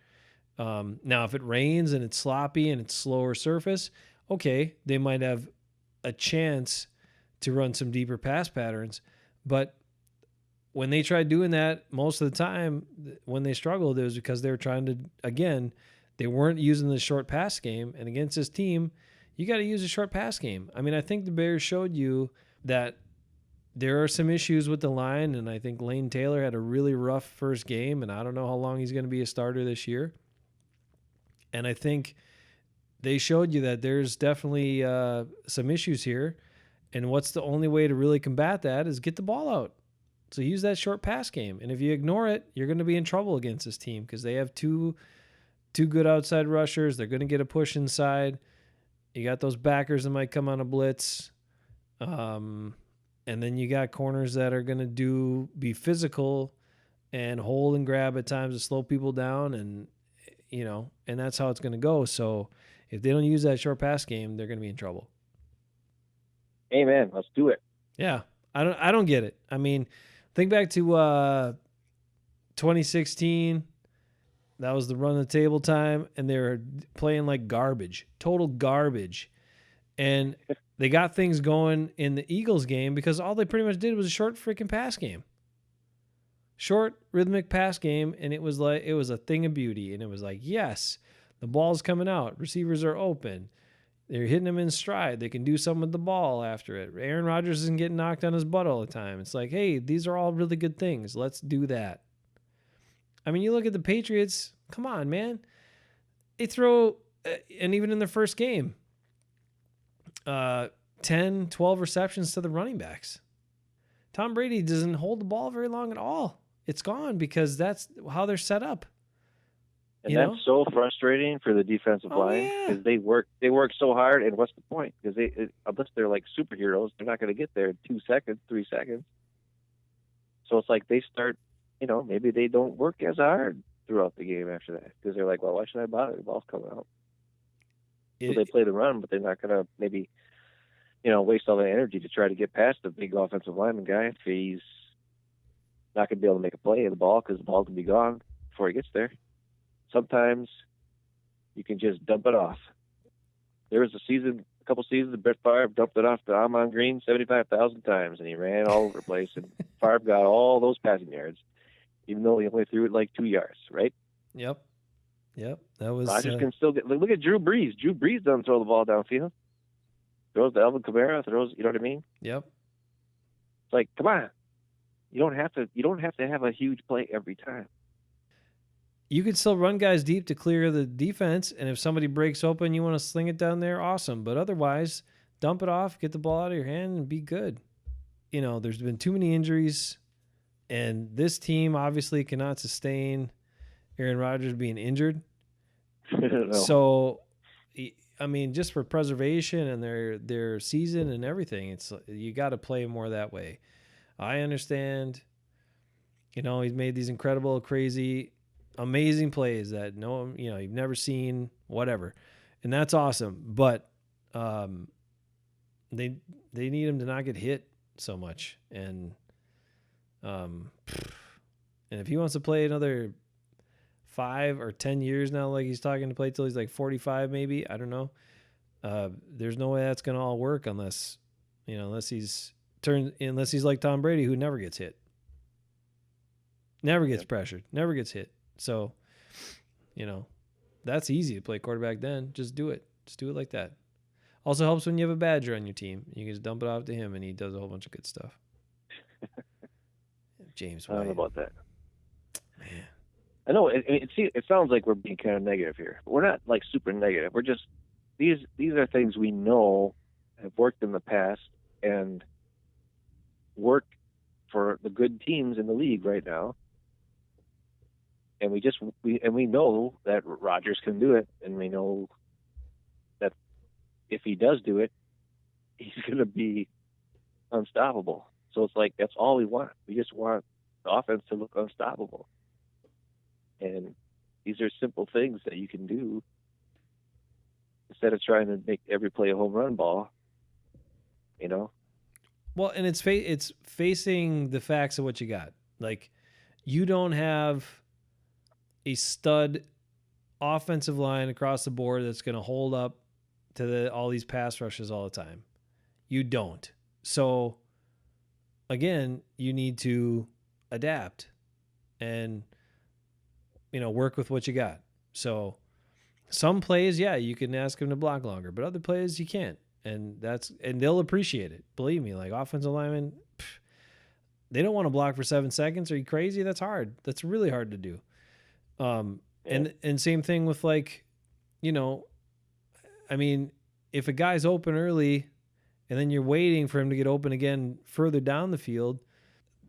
now if it rains and it's sloppy and it's slower surface, okay, they might have a chance to run some deeper pass patterns. But when they tried doing that, most of the time when they struggled, it was because they were trying to, again, they weren't using the short pass game. And against this team, you got to use a short pass game. I mean, I think the Bears showed you that there are some issues with the line, and I think Lane Taylor had a really rough first game, and I don't know how long he's going to be a starter this year. And I think they showed you that there's definitely some issues here, and what's the only way to really combat that is get the ball out. So use that short pass game, and if you ignore it, you're going to be in trouble against this team because they have two good outside rushers. They're going to get a push inside. You got those backers that might come on a blitz. And then you got corners that are going to be physical and hold and grab at times to slow people down. And, and that's how it's going to go. So if they don't use that short pass game, they're going to be in trouble. Amen. Let's do it. Yeah. I don't get it. I mean, think back to 2016. That was the run the table time, and they were playing like garbage, total garbage. And they got things going in the Eagles game because all they pretty much did was a short freaking pass game. Short rhythmic pass game, and it was a thing of beauty. And it was like, yes, the ball's coming out. Receivers are open. They're hitting them in stride. They can do something with the ball after it. Aaron Rodgers isn't getting knocked on his butt all the time. It's like, hey, these are all really good things. Let's do that. I mean, you look at the Patriots. Come on, man. They throw, and even in their first game, 10, 12 receptions to the running backs. Tom Brady doesn't hold the ball very long at all. It's gone because that's how they're set up. And that's so frustrating for the defensive line because they work so hard. And what's the point? Because unless they're like superheroes, they're not going to get there in 2 seconds, 3 seconds. So it's like they start, maybe they don't work as hard throughout the game after that because they're like, well, why should I bother? The ball's coming out. So they play the run, but they're not going to maybe, waste all that energy to try to get past the big offensive lineman guy if he's not going to be able to make a play of the ball because the ball can be gone before he gets there. Sometimes you can just dump it off. There was a couple seasons, Brett Favre dumped it off to Amon Green 75,000 times, and he ran all over the place, and Favre got all those passing yards, even though he only threw it like 2 yards, right? Yep. That was. Rodgers can still get. Look at Drew Brees. Drew Brees doesn't throw the ball downfield. Throws to Alvin Kamara. Throws. You know what I mean? Yep. It's like, come on. You don't have to have a huge play every time. You could still run guys deep to clear the defense, and if somebody breaks open, you want to sling it down there, awesome. But otherwise, dump it off, get the ball out of your hand, and be good. There's been too many injuries, and this team obviously cannot sustain Aaron Rodgers being injured. No. So, I mean, just for preservation and their season and everything, it's you got to play more that way. I understand. He's made these incredible, crazy, amazing plays that you've never seen, whatever, and that's awesome. But they need him to not get hit so much, and if he wants to play another 5 or 10 years now, like he's talking to play till he's like 45, maybe, I don't know. There's no way that's gonna all work unless he's like Tom Brady, who never gets hit, never gets pressured, never gets hit. So, that's easy to play quarterback then. Just do it. Just do it like that. Also helps when you have a Badger on your team. You can just dump it off to him, and he does a whole bunch of good stuff. James White. I don't know about that. Man. I know it sounds like we're being kind of negative here, but we're not like super negative. We're just these are things we know have worked in the past and work for the good teams in the league right now. And we know that Rodgers can do it, and we know that if he does do it, he's going to be unstoppable. So it's like that's all we want. We just want the offense to look unstoppable. And these are simple things that you can do instead of trying to make every play a home run ball. Well, and it's facing the facts of what you got. Like, you don't have a stud offensive line across the board that's going to hold up to all these pass rushes all the time. You don't. So, again, you need to adapt and work with what you got. So, some plays, yeah, you can ask them to block longer, but other plays you can't, and they'll appreciate it. Believe me, like offensive linemen, they don't want to block for 7 seconds. Are you crazy? That's hard. That's really hard to do. And same thing with I mean, if a guy's open early and then you're waiting for him to get open again further down the field,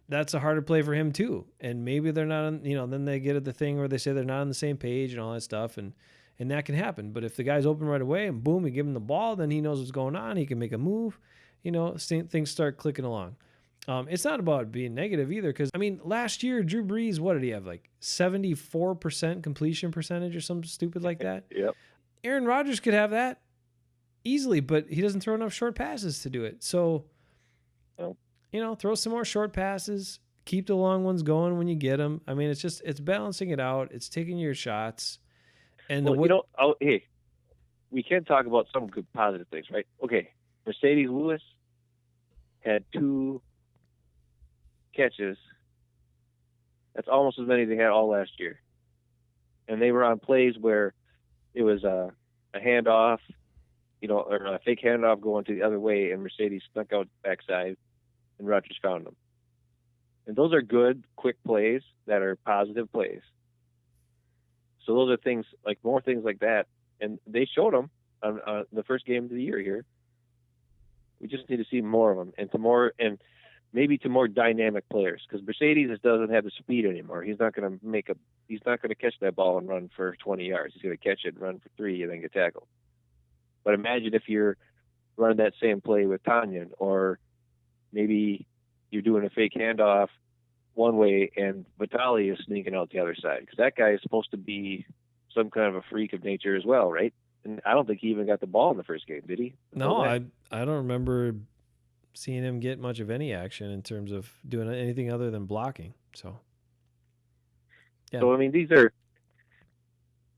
that's a harder play for him too. And maybe they're not on, then they get at the thing where they say they're not on the same page and all that stuff. And that can happen. But if the guy's open right away and boom, you give him the ball, then he knows what's going on. He can make a move, things start clicking along. It's not about being negative either, because, I mean, last year, Drew Brees, what did he have, like 74% completion percentage or something stupid like that? Yep. Aaron Rodgers could have that easily, but he doesn't throw enough short passes to do it. So, throw some more short passes, keep the long ones going when you get them. I mean, it's balancing it out. It's taking your shots. And hey, we can talk about some good positive things, right? Okay, Mercedes Lewis had 2 catches. That's almost as many as they had all last year. And they were on plays where it was a handoff, or a fake handoff going to the other way, and Mercedes snuck out backside, and Rodgers found them. And those are good, quick plays that are positive plays. So those are things, like more things like that. And they showed them on the first game of the year here. We just need to see more of them and maybe to more dynamic players, because Mercedes doesn't have the speed anymore. He's not going to catch that ball and run for 20 yards. He's going to catch it and run for 3 and then get tackled. But imagine if you're running that same play with Tanyan, or maybe you're doing a fake handoff one way and Vitali is sneaking out the other side, because that guy is supposed to be some kind of a freak of nature as well, right? And I don't think he even got the ball in the first game, did he? No, I don't remember seeing him get much of any action in terms of doing anything other than blocking. So, yeah. So I mean,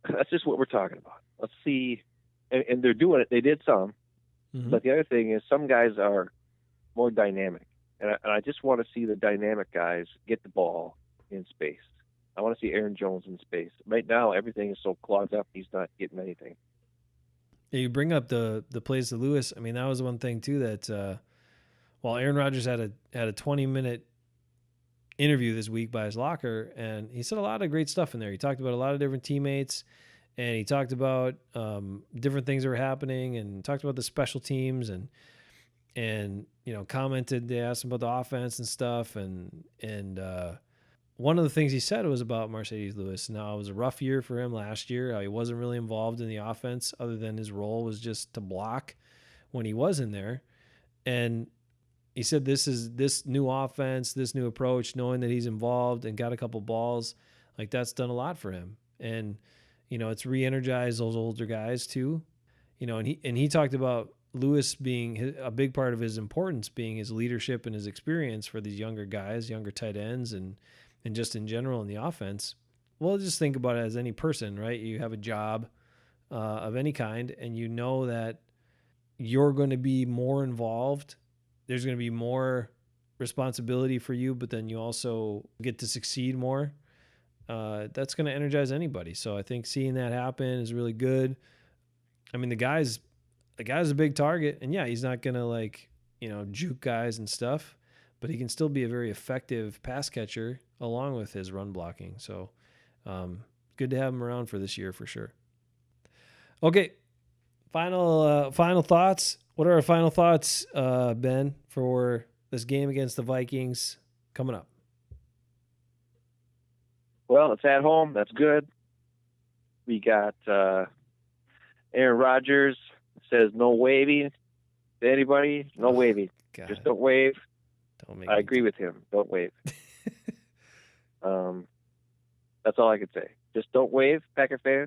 that's just what we're talking about. Let's see, and they're doing it. They did some, but the other thing is some guys are more dynamic, and I just want to see the dynamic guys get the ball in space. I want to see Aaron Jones in space. Right now, everything is so clogged up; he's not getting anything. Yeah, you bring up the plays to Lewis. I mean, that was one thing too that while Aaron Rodgers had a 20-minute interview this week by his locker, and he said a lot of great stuff in there. He talked about a lot of different teammates, and he talked about different things that were happening, and talked about the special teams, and commented. They asked him about the offense and stuff, and one of the things he said was about Mercedes Lewis. Now, it was a rough year for him last year. He wasn't really involved in the offense other than his role was just to block when he was in there. And he said this new offense, this new approach, knowing that he's involved and got a couple balls, like that's done a lot for him. And, it's re-energized those older guys too. And he talked about Lewis being a big part of his importance being his leadership and his experience for these younger guys, younger tight ends, and just in general in the offense. Well, just think about it as any person, right? You have a job of any kind, and you know that you're going to be more involved. There's going to be more responsibility for you, but then you also get to succeed more. That's going to energize anybody. So I think seeing that happen is really good. I mean, the guy's a big target, and yeah, he's not going to juke guys and stuff, but he can still be a very effective pass catcher along with his run blocking. So good to have him around for this year for sure. Okay, final thoughts. What are our final thoughts, Ben, for this game against the Vikings coming up? Well, it's at home. That's good. We got Aaron Rodgers says no waving to anybody. No waving. God. Just don't wave. I agree with him. Don't wave. That's all I could say. Just don't wave, Packer fan.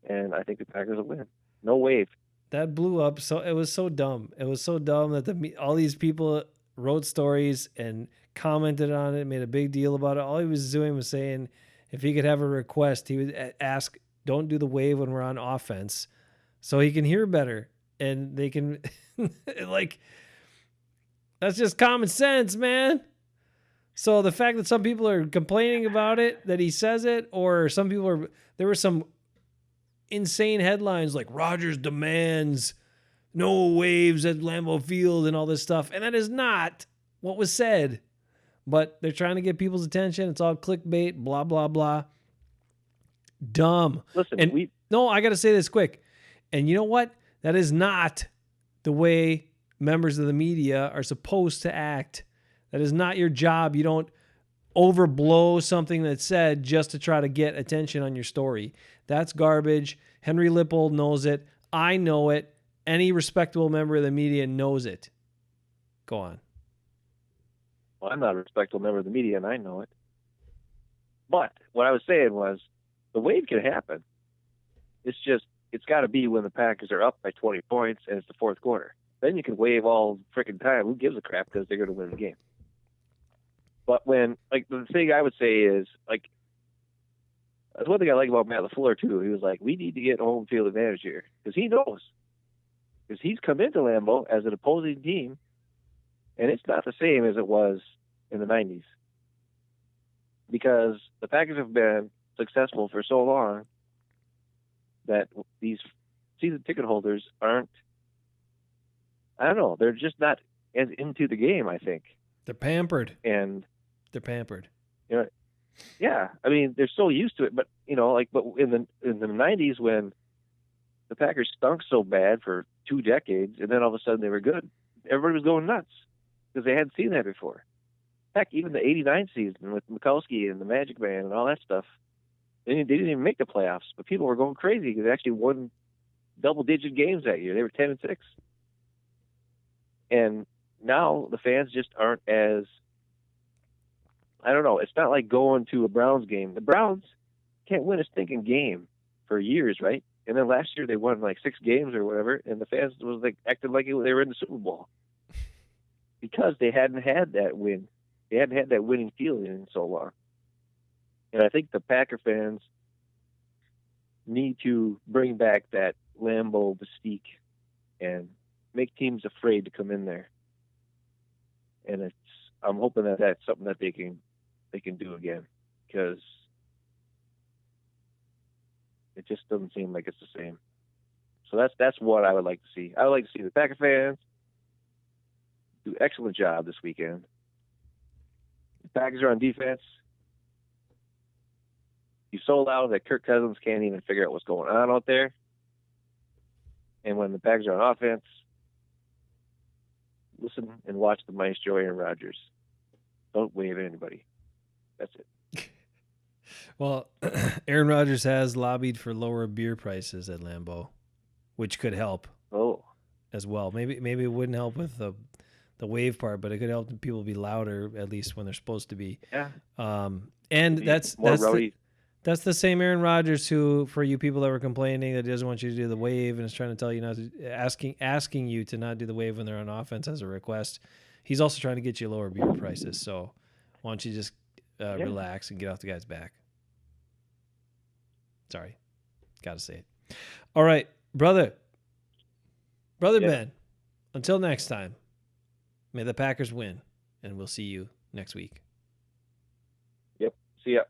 And I think the Packers will win. No wave. That blew up. So it was so dumb. It was so dumb that all these people wrote stories and commented on it, made a big deal about it. All he was doing was saying if he could have a request, he would ask, don't do the wave when we're on offense so he can hear better. And they can, that's just common sense, man. So the fact that some people are complaining about it, that he says it, or some people there were some insane headlines like Rodgers demands no waves at Lambeau Field and all this stuff. And that is not what was said, but they're trying to get people's attention. It's all clickbait, blah, blah, blah. Dumb. Listen, I got to say this quick. And you know what? That is not the way members of the media are supposed to act. That is not your job. You don't overblow something that's said just to try to get attention on your story. That's garbage. Henry Lippold knows it. I know it. Any respectable member of the media knows it. Go on. Well, I'm not a respectable member of the media, and I know it. But what I was saying was the wave can happen. It's got to be when the Packers are up by 20 points and it's the fourth quarter. Then you can wave all freaking time. Who gives a crap because they're going to win the game? But when, the thing I would say is, that's one thing I like about Matt LaFleur, too. He was like, we need to get home field advantage here. Because he knows. Because he's come into Lambeau as an opposing team, and it's not the same as it was in the 90s. Because the Packers have been successful for so long that these season ticket holders aren't, I don't know, they're just not as into the game, I think. They're pampered. And they're pampered. Yeah. I mean, they're so used to it, but but in the 90s when the Packers stunk so bad for 2 decades, and then all of a sudden they were good, everybody was going nuts because they hadn't seen that before. Heck, even the '89 season with Mikowski and the Magic Man and all that stuff, they didn't even make the playoffs, but people were going crazy because they actually won double-digit games that year. They were 10-6, and now the fans just aren't as I don't know. It's not like going to a Browns game. The Browns can't win a stinking game for years, right? And then last year they won like 6 games or whatever, and the fans was like acting like they were in the Super Bowl because they hadn't had that win. They hadn't had that winning feeling in so long. And I think the Packer fans need to bring back that Lambeau mystique and make teams afraid to come in there. And I'm hoping that that's something that they can do again, because it just doesn't seem like it's the same. So that's what I would like to see. I would like to see the Packer fans do an excellent job this weekend. The Packers are on defense. You so loud that Kirk Cousins can't even figure out what's going on out there. And when the Packers are on offense, listen and watch the maestro Aaron Rodgers. Don't wave at anybody. That's it. Well, Aaron Rodgers has lobbied for lower beer prices at Lambeau, which could help. Oh, as well. Maybe it wouldn't help with the wave part, but it could help people be louder, at least when they're supposed to be. Yeah. And that's rowdy. That's the same Aaron Rodgers who, for you people that were complaining that he doesn't want you to do the wave and is trying to tell you not to, asking you to not do the wave when they're on offense as a request. He's also trying to get you lower beer prices. So why don't you just relax and get off the guy's back? Sorry. Got to say it. All right, brother Ben, until next time, may the Packers win, and we'll see you next week. Yep. See ya.